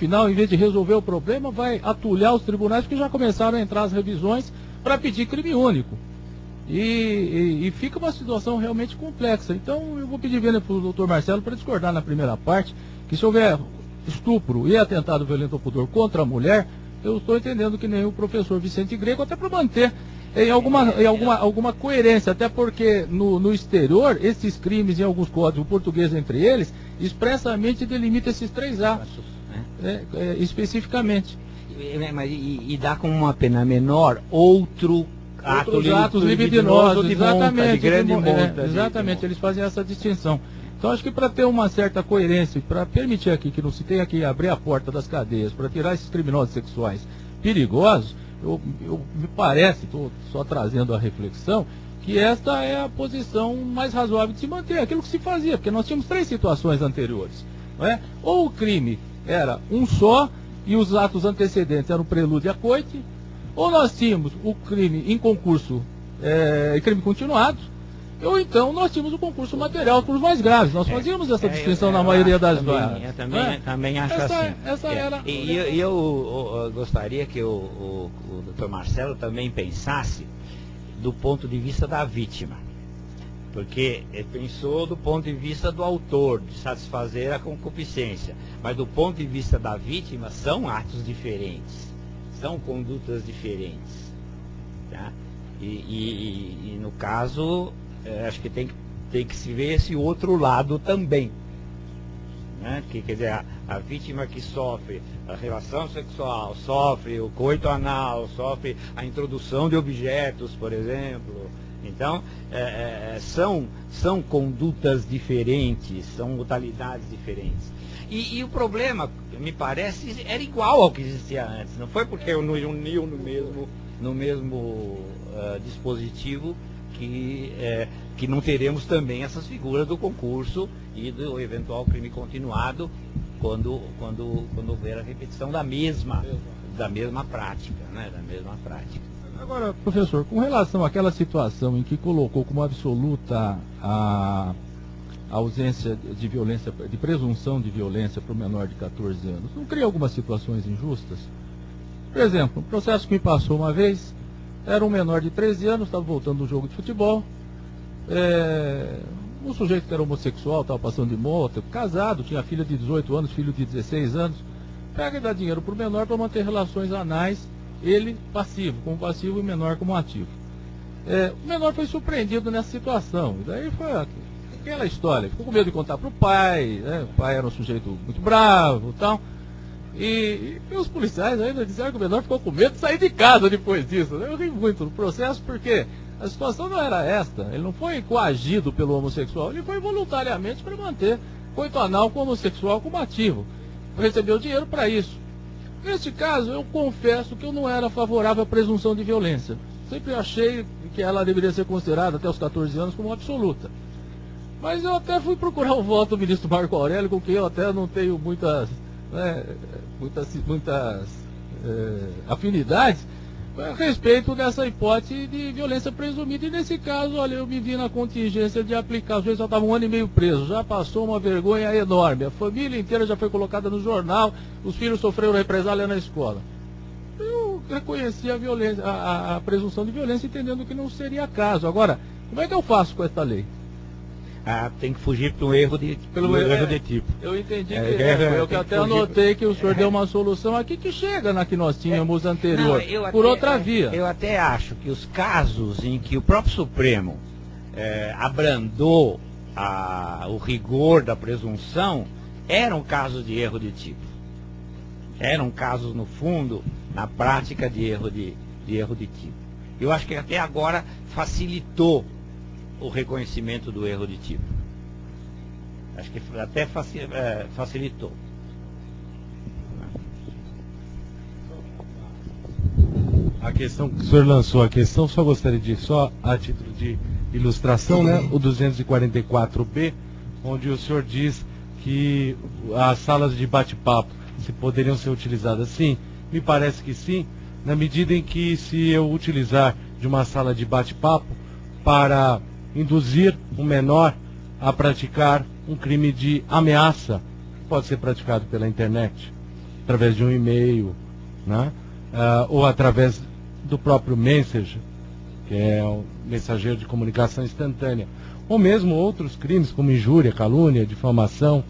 final, em vez de resolver o problema, vai atulhar os tribunais, porque já começaram a entrar as revisões para pedir crime único. E fica uma situação realmente complexa. Então, eu vou pedir para o doutor Marcelo para discordar na primeira parte, que se houver estupro e atentado violento ao pudor contra a mulher, eu estou entendendo que nem o professor Vicente Greco, até para manter em alguma coerência, até porque no exterior, esses crimes em alguns códigos portugueses entre eles, expressamente delimita esses 3 atos, especificamente. E dá como uma pena menor outros atos libidinosos, exatamente, de grande monta. Exatamente, eles fazem essa distinção. Então acho que para ter uma certa coerência, para permitir aqui que não se tenha que abrir a porta das cadeias, para tirar esses criminosos sexuais perigosos, me parece, estou só trazendo a reflexão, que esta é a posição mais razoável de se manter, aquilo que se fazia, porque nós tínhamos 3 situações anteriores. Não é? Ou o crime era um só e os atos antecedentes eram prelúdio a coite, ou nós tínhamos o crime em concurso, crime continuado, ou então nós tínhamos o concurso material por os mais graves. Nós fazíamos essa distinção na maioria das varas. Eu também acho assim. E eu gostaria que o Dr. Marcelo também pensasse do ponto de vista da vítima. Porque ele pensou do ponto de vista do autor, de satisfazer a concupiscência. Mas do ponto de vista da vítima, são atos diferentes. São condutas diferentes. Tá? E no caso, acho que tem que se ver esse outro lado também. Né? Quer dizer, a vítima que sofre a relação sexual, sofre o coito anal, sofre a introdução de objetos, por exemplo. Então, são condutas diferentes, são modalidades diferentes. E o problema, me parece, era igual ao que existia antes. Não foi porque eu não uniu no mesmo dispositivo que não teremos também essas figuras do concurso e do eventual crime continuado quando houver a repetição da mesma prática, né? Da mesma prática. Agora, professor, com relação àquela situação em que colocou como absoluta a ausência de violência, de presunção de violência para o menor de 14 anos, não cria algumas situações injustas? Por exemplo, um processo que me passou uma vez, era um menor de 13 anos, estava voltando do jogo de futebol, um sujeito que era homossexual, estava passando de moto, casado, tinha filha de 18 anos, filho de 16 anos, pega e dá dinheiro para o menor para manter relações anais, ele passivo, como passivo e o menor como ativo. O menor foi surpreendido nessa situação, e daí foi aquela história, ficou com medo de contar para o pai, né? O pai era um sujeito muito bravo e tal, e os policiais ainda disseram que o menor ficou com medo de sair de casa depois disso. Eu ri muito no processo porque a situação não era esta, ele não foi coagido pelo homossexual, ele foi voluntariamente para manter coito anal com o homossexual como ativo, recebeu dinheiro para isso. Neste caso, eu confesso que eu não era favorável à presunção de violência. Sempre achei que ela deveria ser considerada até os 14 anos como absoluta. Mas eu até fui procurar o voto do ministro Marco Aurélio, com quem eu até não tenho muitas afinidades, a respeito dessa hipótese de violência presumida. E nesse caso, olha, eu me vi na contingência de aplicar. Os juízes já estavam 1 ano e meio preso, já passou uma vergonha enorme. A família inteira já foi colocada no jornal, os filhos sofreram represália na escola. Eu reconheci a violência, a presunção de violência, entendendo que não seria caso. Agora, como é que eu faço com essa lei? Tem que fugir pelo erro de tipo. Eu entendi que até anotei que o senhor deu uma solução aqui que chega na que nós tínhamos anterior, por outra via. Eu até acho que os casos em que o próprio Supremo abrandou o rigor da presunção eram casos de erro de tipo. Eram casos, no fundo, na prática de erro de tipo. Eu acho que até agora facilitou o reconhecimento do erro de tipo. Acho que até facilitou. A questão que o senhor lançou, só gostaria de, só a título de ilustração, né? O 244B, onde o senhor diz que as salas de bate-papo se poderiam ser utilizadas. Sim, me parece que sim, na medida em que se eu utilizar de uma sala de bate-papo para induzir um menor a praticar um crime de ameaça, que pode ser praticado pela internet. através de um e-mail, né? Ou através do próprio Messenger, que é um mensageiro de comunicação instantânea, ou mesmo outros crimes como injúria, calúnia, difamação,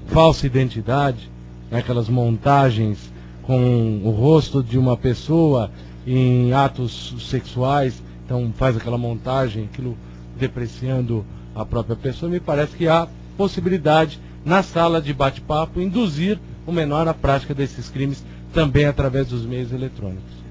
falsa identidade, né? Aquelas montagens com o rosto de uma pessoa em atos sexuais, então faz aquela montagem, aquilo depreciando a própria pessoa. Me parece que há possibilidade, na sala de bate-papo, induzir o menor à prática desses crimes também através dos meios eletrônicos.